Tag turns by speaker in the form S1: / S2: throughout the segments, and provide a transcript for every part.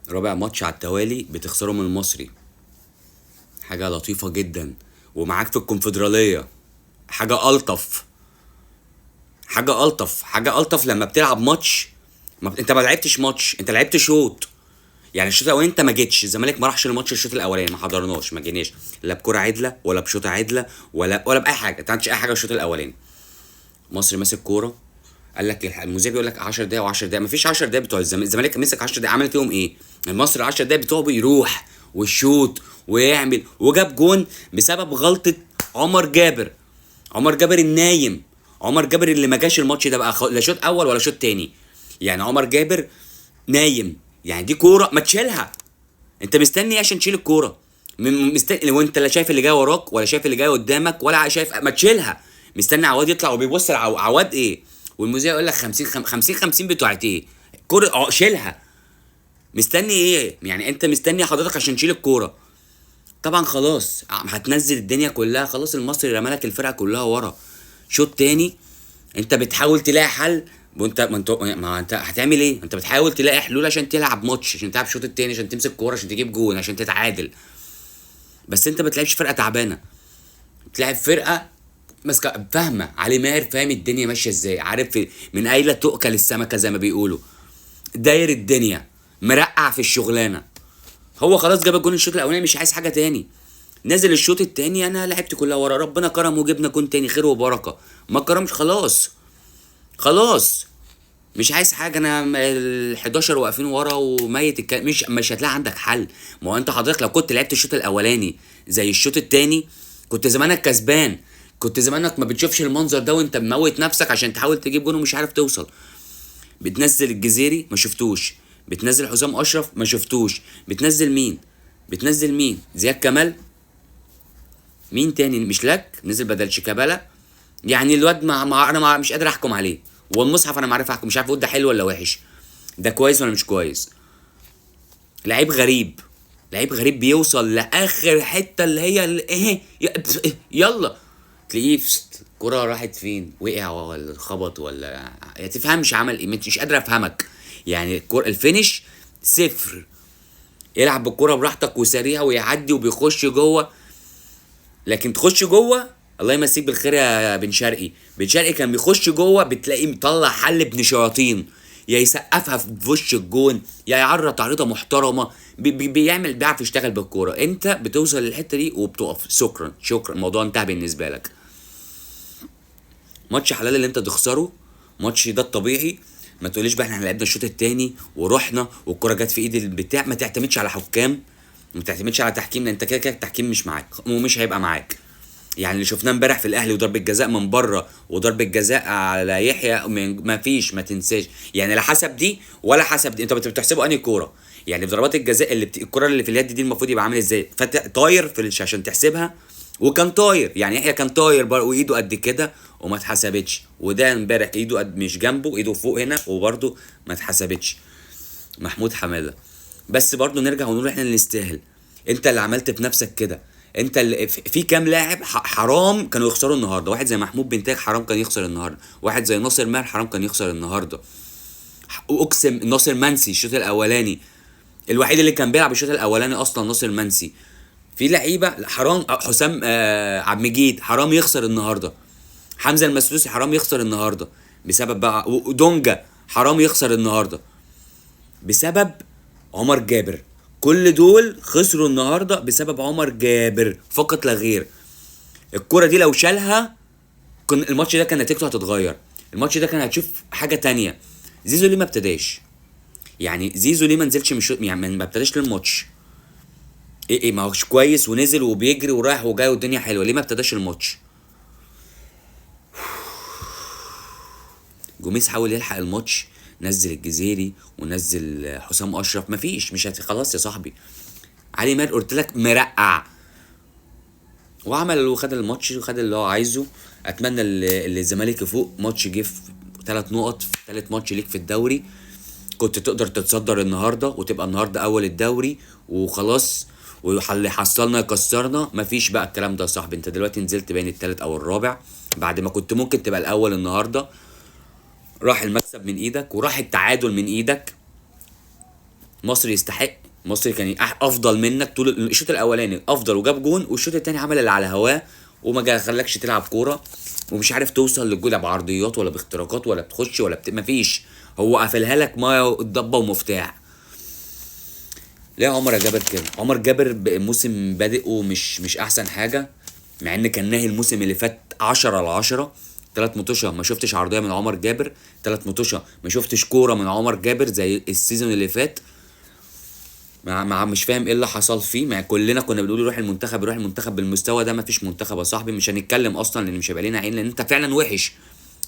S1: رابع ماتش على التوالي بتخسره من المصري. حاجة لطيفة جدا. ومعاك في الكونفدرالية. حاجة ألطف. حاجة ألطف لما بتلعب ماتش. انت ما لعبتش ماتش، انت لعبت شوط. يعني الشوط الاولاني انت ما جيتش، الزمالك ما راحش الماتش الشوط الاولاني، ما حضرناش، ما جيناش لا بكره عدله ولا بشوطه عدله ولا باي حاجه، انت ما عملتش اي حاجه الشوط الاولاني. مصر ماسك كوره. قال لك المذيع بيقول لك 10 دقايق و10 دقايق، مفيش 10 دقايق بتوع الزمالك مسك 10 دقايق عمل فيهم ايه؟ المصري 10 دقايق بتوعه بيروح والشوط ويعمل وجاب جون بسبب غلطه عمر جابر. عمر جابر النايم. عمر جابر اللي ما جاش الماتش ده بقى لا شوط اول ولا شوط تاني. يعني عمر جابر نايم. يعني دي كوره ما تشيلها. انت مستني ايه عشان تشيل الكوره؟ مستني وانت لا شايف اللي جاي وراك ولا شايف اللي جاي قدامك ولا شايف، ما تشيلها. مستني عواد يطلع وبيبص عواد ايه؟ والمذيع يقول لك 50 50 50 بتوعت ايه؟ الكوره شيلها. مستني ايه؟ يعني انت مستني حضرتك عشان تشيل الكوره. طبعا خلاص هتنزل الدنيا كلها، خلاص المصري رمالك الفرقه كلها ورا. شوط تاني انت بتحاول تلاقي حل. وانت ما انت هتعمل ايه؟ انت بتحاول تلاقي حلول عشان تلعب ماتش، عشان تلعب الشوط التاني، عشان تمسك كوره، عشان تجيب جون، عشان تتعادل. بس انت ما بتلعبش فرقه تعبانه. بتلعب فرقه ماسكه فاهمه. علي ماهر فاهم الدنيا ماشيه ازاي، عارف من اين تؤكل السمكه زي ما بيقولوا. داير الدنيا. مرقع في الشغلانه. هو خلاص جاب الجون الشوط الاولاني، مش عايز حاجه تاني. نزل الشوط التاني انا لعبت كلها ورا، ربنا كرم وجبنا جون تاني خير وبركه. ما كرمش خلاص. خلاص. مش عايز حاجه، انا ال 11 واقفين ورا وميت مش هتلاقي عندك حل. ما هو انت حضرتك لو كنت لعبت الشوط الاولاني زي الشوط التاني كنت زمانك كسبان. كنت زمانك ما بتشوفش المنظر ده وانت مموت نفسك عشان تحاول تجيب جون ومش عارف توصل. بتنزل الجزيري ما شفتوش. بتنزل حسام اشرف ما شفتوش. بتنزل مين؟ بتنزل مين؟ زياد كمال. مين تاني مش لك نزل بدل شيكابالا. يعني الواد انا مش قادر احكم عليه. والمصحف انا ما عارف احكم، مش عارف اقول ده حلو ولا وحش. ده كويس ولا مش كويس. لعيب غريب. لعيب غريب بيوصل لاخر حته اللي هي ايه يلا تلاقيه الكرة راحت فين، وقع ولا خبط ولا يا تفهمش عمل ايه، مش قادر افهمك. يعني الكرة الفينش صفر. يلعب بالكرة براحتك وسريع ويعدي وبيخش جوه. لكن تخش جوه. الله يمسيك بالخير يا بن شرقي. بن شرقي كان بيخش جوه بتلاقيه مطلع حل ابن شياطين. يا يسقفها في وش الجون يا يعرض تعريضه محترمه. بيعرف يشتغل بالكوره. انت بتوصل للحته دي وبتقف، شكرا شكرا، الموضوع انتهى بالنسبه لك. ماتش حلال اللي انت تخسره. ماتش ده الطبيعي. ما تقوليش بقى احنا لعبنا الشوط التاني ورحنا والكره جت في ايد البتاع. ما تعتمدش على حكام. ما تعتمدش على تحكيم لان انت كده كده التحكيم مش معاك ومش هيبقى معاك. يعني اللي شفناه امبارح في الاهلي وضربه جزاء من بره وضربه جزاء على يحيى ما فيش، ما تنساش. يعني لا حسب دي ولا حسب دي. انت بتحسبوا انهي كوره؟ يعني في ضربات الجزاء الكوره اللي في اليد دي المفروض يبقى عامل ازاي؟ طاير عشان تحسبها. وكان طاير، يعني يحيى كان طاير وايده قد كده وما اتحسبتش. وده امبارح ايده قد مش جنبه، ايده فوق هنا وبرده ما اتحسبتش. محمود حماده. بس برضه نرجع ونقول احنا اللي نستاهل. انت اللي عملت بنفسك كده. انت اللي في كام لاعب حرام كانوا يخسروا النهارده. واحد زي محمود بنتاج حرام كان يخسر النهارده. واحد زي ناصر ماهر حرام كان يخسر النهارده. اقسم ناصر منسي الشوط الاولاني. الوحيد اللي كان بيلعب الشوط الاولاني اصلا ناصر منسي. في لعيبه حرام. حسام عبد المجيد حرام يخسر النهارده. حمزه المسلوسي حرام يخسر النهارده. بسبب بقى ودونجا حرام يخسر النهارده. بسبب عمر جابر. كل دول خسروا النهارده بسبب عمر جابر فقط لا غير. الكرة دي لو شالها كان الماتش ده كان نتيجته هتتغير. الماتش ده كان هتشوف حاجة تانية. زيزو ليه ما ابتداش؟ يعني زيزو ليه ما نزلش مش يعني ما ابتداش للماتش؟ ايه ما هوش كويس ونزل وبيجري ورايح وجاي والدنيا حلوه، ليه ما ابتداش الماتش؟ جوميز حاول يلحق الماتش. نزل الجزيري ونزل حسام اشرف. مفيش، مش خلاص يا صاحبي. علي ماهر قلت لك مرقع. وعمل وخد الماتش وخد اللي هو عايزه. اتمنى اللي الزمالك يفوق. ماتش جه في 3 نقط في ثالث ماتش ليك في الدوري. كنت تقدر تتصدر النهارده وتبقى النهارده اول الدوري وخلاص. واللي حصلنا يكسرنا. مفيش بقى الكلام ده يا صاحبي. انت دلوقتي نزلت بين الثالث او الرابع بعد ما كنت ممكن تبقى الاول النهارده. راح المكسب من ايدك وراح التعادل من ايدك. مصر يستحق. مصر كان افضل منك طول الشوط الاولاني، افضل وجاب جون، والشوط التاني عمل اللي على هواه وما خلاكش تلعب كوره، ومش عارف توصل للجول بعرضيات ولا باختراقات ولا بتخش ولا مفيش. هو قافلها لك ميه ضبه ومفتاح. ليه يا عمر جابر كده؟ عمر جابر موسم بادئه مش احسن حاجه، مع ان كان ناهي الموسم اللي فات 10/10. 3 متوشه ما شفتش عرضيه من عمر جابر، 3 متوشه ما شفتش كوره من عمر جابر زي السيزون اللي فات. مع مش فاهم ايه اللي حصل فيه. مع كلنا كنا بنقول يروح المنتخب يروح المنتخب، بالمستوى ده ما فيش منتخب يا صاحبي. مش هنتكلم اصلا لان مش هيبقى لنا عين، لان انت فعلا وحش.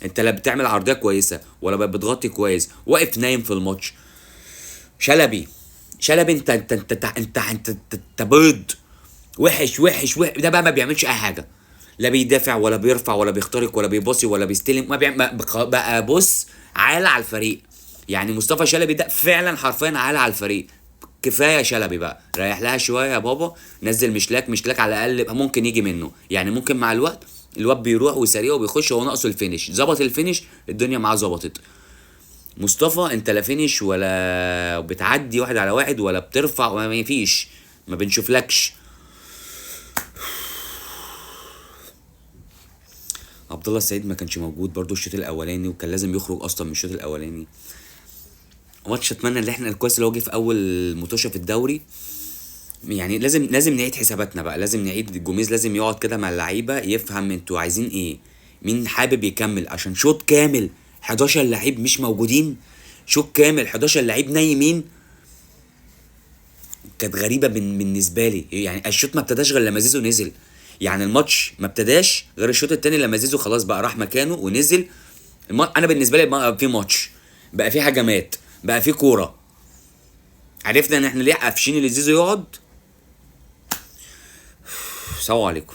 S1: انت لا بتعمل عرضيه كويسه ولا بتغطي كويس، واقف نايم في الماتش. شلبي، شلبي انت بيض، وحش وحش وحش. ده بقى ما بيعملش اي حاجه، لا بيدافع ولا بيرفع ولا بيخترق ولا بيباصي ولا بيستلم. ما بيعمل بقى بص، عالة على الفريق. يعني مصطفى شلبي ده فعلا حرفيا عالة على الفريق. كفايه شلبي بقى، ريح لها شويه يا بابا. نزل مشلاك على الاقل ممكن يجي منه، يعني ممكن مع الوقت الواد بيروح وسريع وبيخش. هو ناقصه الفينش، ظبط الفينش الدنيا معاه ظبطت. مصطفى انت لا فينش ولا بتعدي واحد على واحد ولا بترفع، وما فيش، ما بنشوفلكش. عبد الله السعيد ما كانش موجود برضو الشوط الاولاني، وكان لازم يخرج اصلا من الشوط الاولاني. ماتش اتمنى ان احنا الكويس اللي هو جه في اول مطوشه في الدوري. يعني لازم نعيد حساباتنا بقى، لازم نعيد. جوميز لازم يقعد كده مع اللعيبه يفهم انتوا عايزين ايه، مين حابب يكمل. عشان شوط كامل 11 لعيب مش موجودين، شوط كامل 11 لعيب نايمين. كانت غريبه بالنسبه لي. يعني الشوط ما ابتداش غير لما زيزو نزل. يعني الماتش ما ابتداش غير الشوط التاني لما زيزو خلاص بقى راح مكانه ونزل. انا بالنسبه لي بقى في ماتش، بقى في هجمات، بقى في كوره. عرفنا ان احنا ليه قافشين اللي زيزو يقعد. السلام عليكم.